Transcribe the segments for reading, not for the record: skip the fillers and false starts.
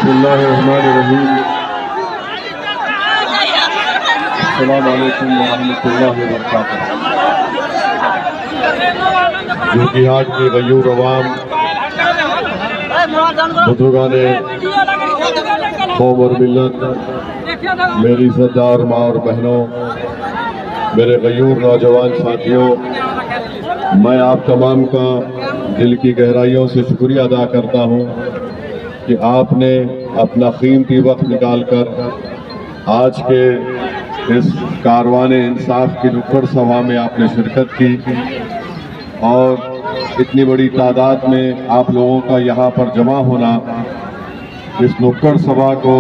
बिस्मिल्लाहिर्रहमानिर्रहीम। अस्सलामु अलैकुम वरहमतुल्लाहि वबरकातुहू। जोकीहाट के गयूर अवाम, बुजुर्गाने कौम और मिल्लत, मेरी सरदार माँ और बहनों, मेरे गयूर नौजवान साथियों, मैं आप तमाम का दिल की गहराइयों से शुक्रिया अदा करता हूँ कि आपने अपना कीमती वक्त निकालकर आज के इस कारवाने इंसाफ की नुक्कड़ सभा में आपने शिरकत की और इतनी बड़ी तादाद में आप लोगों का यहाँ पर जमा होना, इस नुक्कड़ सभा को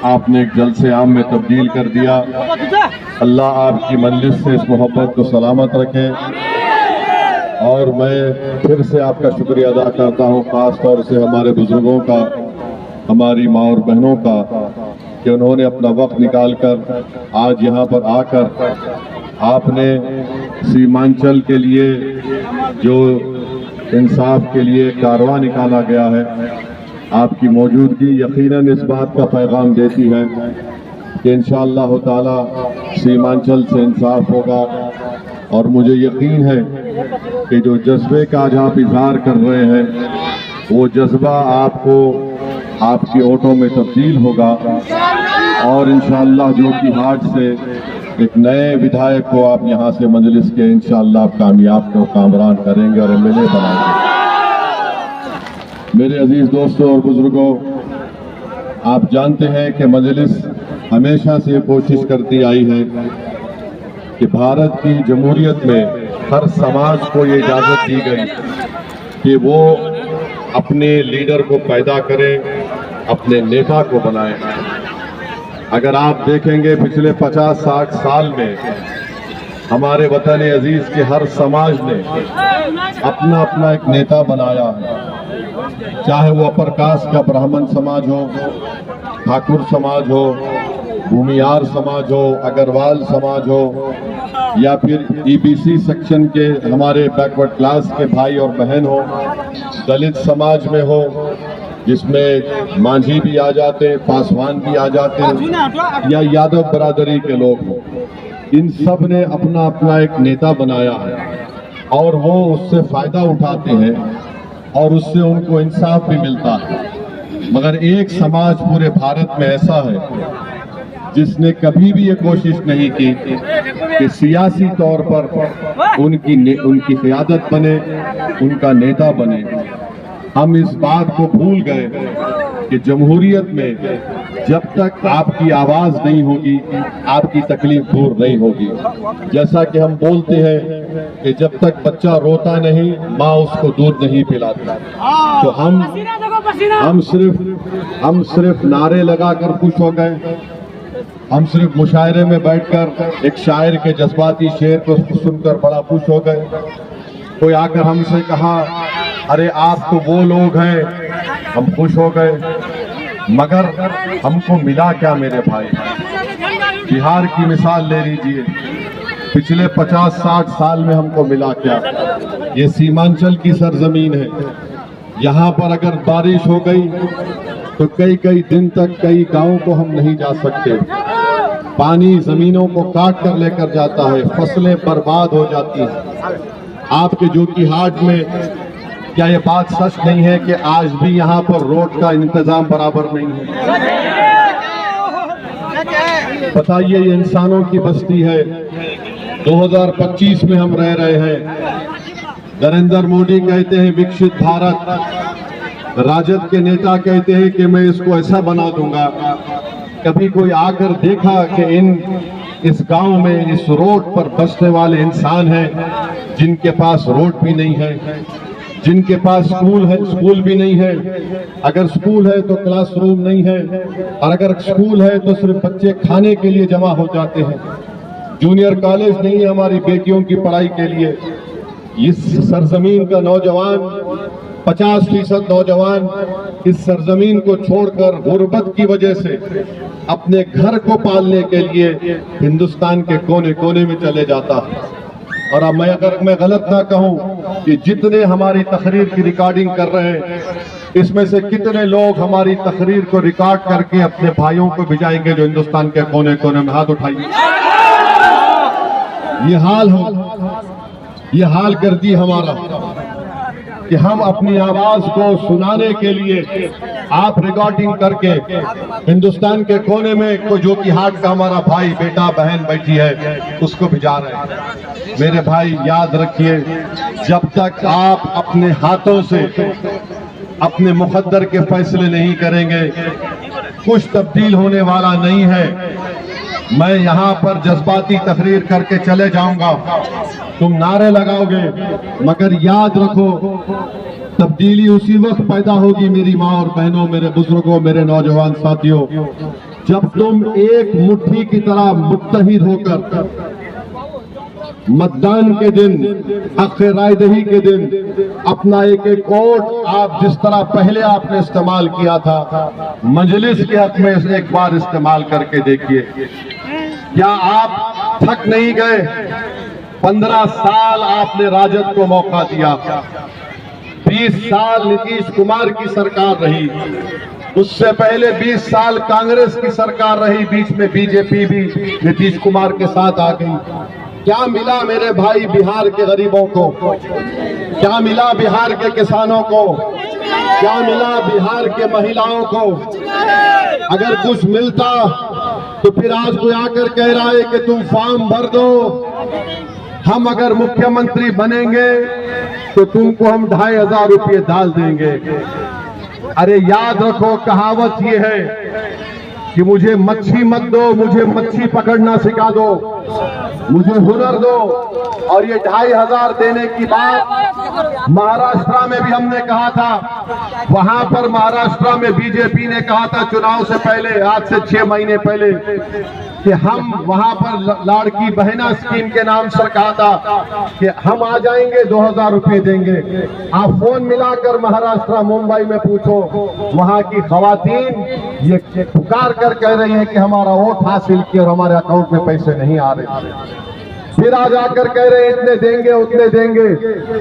आपने एक जलसे आम में तब्दील कर दिया। अल्लाह आपकी मजलिस से इस मोहब्बत को सलामत रखे और मैं फिर से आपका शुक्रिया अदा करता हूँ, ख़ास तौर से हमारे बुजुर्गों का, हमारी माँ और बहनों का, कि उन्होंने अपना वक्त निकालकर आज यहाँ पर आकर आपने सीमांचल के लिए जो इंसाफ के लिए कारवां निकाला गया है, आपकी मौजूदगी यकीनन इस बात का पैगाम देती है कि इंशाअल्लाह ताला सीमांचल से इंसाफ होगा। और मुझे यकीन है कि जो जज्बे का आज आप इजहार कर रहे हैं, वो जज्बा आपको आपकी वोटों में तब्दील होगा और इंशाअल्लाह जोकीहाट से एक नए विधायक को आप यहाँ से मजलिस के इंशाअल्लाह आप कामयाब को कामरान करेंगे और एमएलए बनाएंगे। मेरे अजीज दोस्तों और बुजुर्गों, आप जानते हैं कि मजलिस हमेशा से कोशिश करती आई है कि भारत की जमहूरियत में हर समाज को ये इजाज़त दी गई कि वो अपने लीडर को पैदा करें, अपने नेता को बनाएं। अगर आप देखेंगे पिछले 50-60 साल में हमारे वतन अजीज के हर समाज ने अपना अपना एक नेता बनाया है, चाहे वो अपर कास्ट का ब्राह्मण समाज हो, ठाकुर समाज हो, भूमियार समाज हो, अग्रवाल समाज हो, या फिर ईबीसी सेक्शन के हमारे बैकवर्ड क्लास के भाई और बहन हो, दलित समाज में हो जिसमें मांझी भी आ जाते, पासवान भी आ जाते, या यादव बरादरी के लोग हो, इन सब ने अपना अपना एक नेता बनाया है और वो उससे फायदा उठाते हैं और उससे उनको इंसाफ भी मिलता है। मगर एक समाज पूरे भारत में ऐसा है जिसने कभी भी ये कोशिश नहीं की कि सियासी तौर पर उनकी क़यादत बने, उनका नेता बने। हम इस बात को भूल गए कि जमहूरियत में जब तक आपकी आवाज़ नहीं होगी, आपकी तकलीफ दूर नहीं होगी। जैसा कि हम बोलते हैं कि जब तक बच्चा रोता नहीं, माँ उसको दूध नहीं पिलाती। तो हम सिर्फ नारे लगाकर खुश हो गए, हम सिर्फ मुशायरे में बैठकर एक शायर के जज्बाती शेर को सुनकर बड़ा खुश हो गए। कोई आकर हमसे कहा, अरे आप तो वो लोग हैं, हम खुश हो गए। मगर हमको मिला क्या मेरे भाई? बिहार की मिसाल ले लीजिए, पिछले 50-60 साल में हमको मिला क्या? ये सीमांचल की सरजमीन है, यहाँ पर अगर बारिश हो गई तो कई दिन तक कई गांवों को हम नहीं जा सकते। पानी जमीनों को काट कर लेकर जाता है, फसलें बर्बाद हो जाती हैं। आपके जोकीहाट में क्या ये बात सच नहीं है कि आज भी यहाँ पर रोड का इंतजाम बराबर नहीं है? बताइए, ये इंसानों की बस्ती है। 2025 में हम रह रहे हैं। नरेंद्र मोदी कहते हैं विकसित भारत, राजद के नेता कहते हैं कि मैं इसको ऐसा बना दूंगा। कभी कोई आकर देखा कि इस गांव में इस रोड पर बसने वाले इंसान हैं जिनके पास रोड भी नहीं है, जिनके पास स्कूल भी नहीं है। अगर स्कूल है तो क्लासरूम नहीं है, और अगर स्कूल है तो सिर्फ बच्चे खाने के लिए जमा हो जाते हैं। जूनियर कॉलेज नहीं है हमारी बेटियों की पढ़ाई के लिए। इस सरजमीन का नौजवान, 50% नौजवान इस सरजमीन को छोड़कर गुर्बत की वजह से अपने घर को पालने के लिए हिंदुस्तान के कोने कोने में चले जाता है। और अब अगर मैं गलत ना कहूं कि जितने हमारी तकरीर की रिकॉर्डिंग कर रहे हैं, इसमें से कितने लोग हमारी तकरीर को रिकॉर्ड करके अपने भाइयों को भिजाएंगे जो हिंदुस्तान के कोने कोने में। हाथ उठाइए। ये हाल कर दी हमारा कि हम अपनी आवाज को सुनाने के लिए आप रिकॉर्डिंग करके हिंदुस्तान के कोने में को जो कि हाट का हमारा भाई बेटा बहन बैठी है उसको भिजा रहे हैं। मेरे भाई याद रखिए, जब तक आप अपने हाथों से अपने मुकद्दर के फैसले नहीं करेंगे कुछ तब्दील होने वाला नहीं है। मैं यहाँ पर जज्बाती तकरीर करके चले जाऊंगा, तुम नारे लगाओगे, मगर याद रखो तब्दीली उसी वक्त पैदा होगी मेरी माँ और बहनों, मेरे बुजुर्गों, मेरे नौजवान साथियों, जब तुम एक मुट्ठी की तरह मुत्तहिद होकर मतदान के दिन, हक़ रायदही के दिन अपना एक एक वोट आप जिस तरह पहले आपने इस्तेमाल किया था मजलिस के हक में एक बार इस्तेमाल करके देखिए। क्या आप थक नहीं गए? 15 साल आपने राजद को मौका दिया, 20 साल नीतीश कुमार की सरकार रही, उससे पहले 20 साल कांग्रेस की सरकार रही, बीच में बीजेपी भी नीतीश कुमार के साथ आ गई। क्या मिला मेरे भाई बिहार के गरीबों को? क्या मिला बिहार के किसानों को? क्या मिला बिहार के महिलाओं को? अगर कुछ मिलता तो फिर आज कोई आकर कह रहा है कि तुम फॉर्म भर दो, हम अगर मुख्यमंत्री बनेंगे तो तुमको हम 2500 रुपये डाल देंगे। अरे याद रखो, कहावत ये है कि मुझे मच्छी मत दो, मुझे मच्छी पकड़ना सिखा दो, मुझे हुनर दो। और ये 2500 देने की बात महाराष्ट्र में भी हमने कहा था। वहां पर महाराष्ट्र में बीजेपी ने कहा था चुनाव से पहले, आज से 6 महीने पहले, कि हम वहां पर लाड़की बहना स्कीम के नाम से कहा था कि हम आ जाएंगे, 2000 रुपये देंगे। आप फोन मिलाकर महाराष्ट्र मुंबई में पूछो, वहां की खवातीन ये पुकार कर कह रही है कि हमारा वोट हासिल किया और हमारे अकाउंट में पैसे नहीं आ रहे। फिर आज आकर कह रहे इतने देंगे उतने देंगे।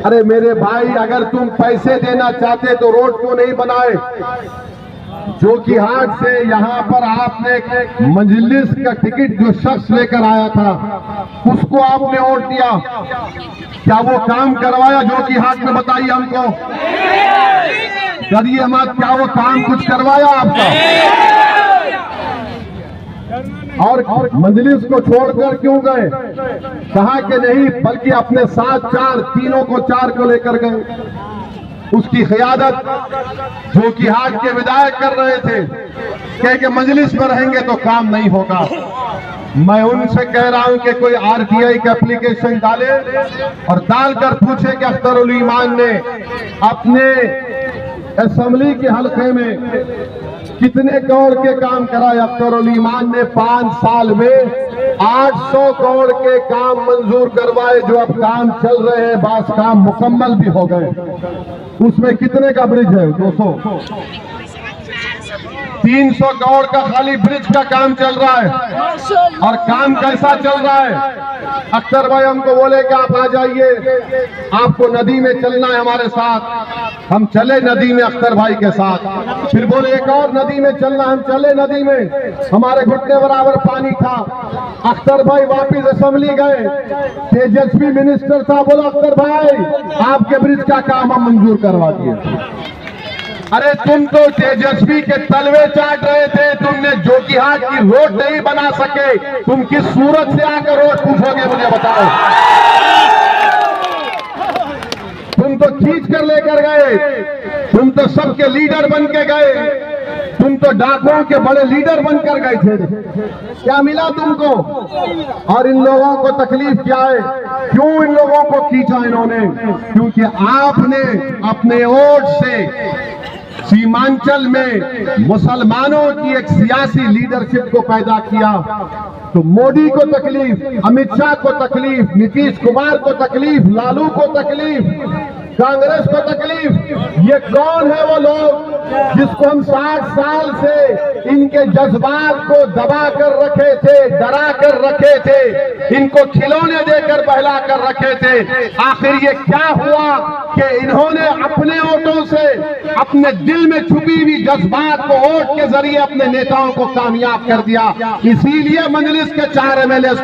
अरे मेरे भाई, अगर तुम पैसे देना चाहते तो रोड क्यों नहीं बनाए? जो कि हाट से यहाँ पर आपने मजलिस का टिकट जो शख्स लेकर आया था उसको आपने वोट दिया, क्या वो काम करवाया जो कि हाट में? बताइए हमको, करिए मत, क्या वो काम कुछ करवाया आपका? और मजलिस को छोड़कर क्यों गए? कहा कि नहीं, बल्कि अपने साथ 4 तीनों को 4 को लेकर गए। उसकी क़यादत जो कि हाट के विधायक कर रहे थे, कह के मजलिस में रहेंगे तो काम नहीं होगा। मैं उनसे कह रहा हूं कि कोई आरटीआई का एप्लीकेशन डाले और डालकर पूछे कि अख्तरुल ईमान ने अपने असेंबली के हल्के में कितने करोड़ के काम कराए। अख्तरुल ईमान ने 5 साल में 800 करोड़ के काम मंजूर करवाए, जो अब काम चल रहे हैं, बास काम मुकम्मल भी हो गए। उसमें कितने का ब्रिज है? 200 300 करोड़ का खाली ब्रिज का काम चल रहा है। और काम कैसा चल रहा है? अख्तर भाई हमको बोले कि आप आ जाइए, आपको नदी में चलना है हमारे साथ। हम चले नदी में अख्तर भाई के साथ। फिर बोले एक और नदी में चलना, हम चले नदी में, हमारे घुटने बराबर पानी था। अख्तर भाई वापिस असेंबली गए, तेजस्वी मिनिस्टर था, बोला अख्तर भाई आपके ब्रिज का काम हम मंजूर करवा दिए। अरे तुम तो तेजस्वी के तलवे चाट रहे थे, तुमने जोकीहाट की रोड नहीं बना सके, तुम किस सूरत से आकर रोड पूछोगे मुझे बताओ? तुम तो खींच कर लेकर गए, तुम तो सबके लीडर बन के गए, तुम तो डाकुओं के बड़े लीडर बनकर गए थे। क्या मिला तुमको? और इन लोगों को तकलीफ क्या है? क्यों इन लोगों को खींचा इन्होंने? क्योंकि आपने अपने वोट से सीमांचल में मुसलमानों की एक सियासी लीडरशिप को पैदा किया। तो मोदी को तकलीफ, अमित शाह को तकलीफ, नीतीश कुमार को तकलीफ, लालू को तकलीफ, कांग्रेस को तकलीफ। ये कौन है वो लोग जिसको हम 60 साल से इनके जज्बात को दबा कर रखे थे, डरा कर रखे थे, इनको खिलौने देकर बहला कर रखे थे। आखिर ये क्या हुआ कि इन्होंने अपने वोटों से अपने दिल में छुपी हुई जज्बात को वोट के जरिए अपने नेताओं को कामयाब कर दिया। इसीलिए मजलिस के 4 MLA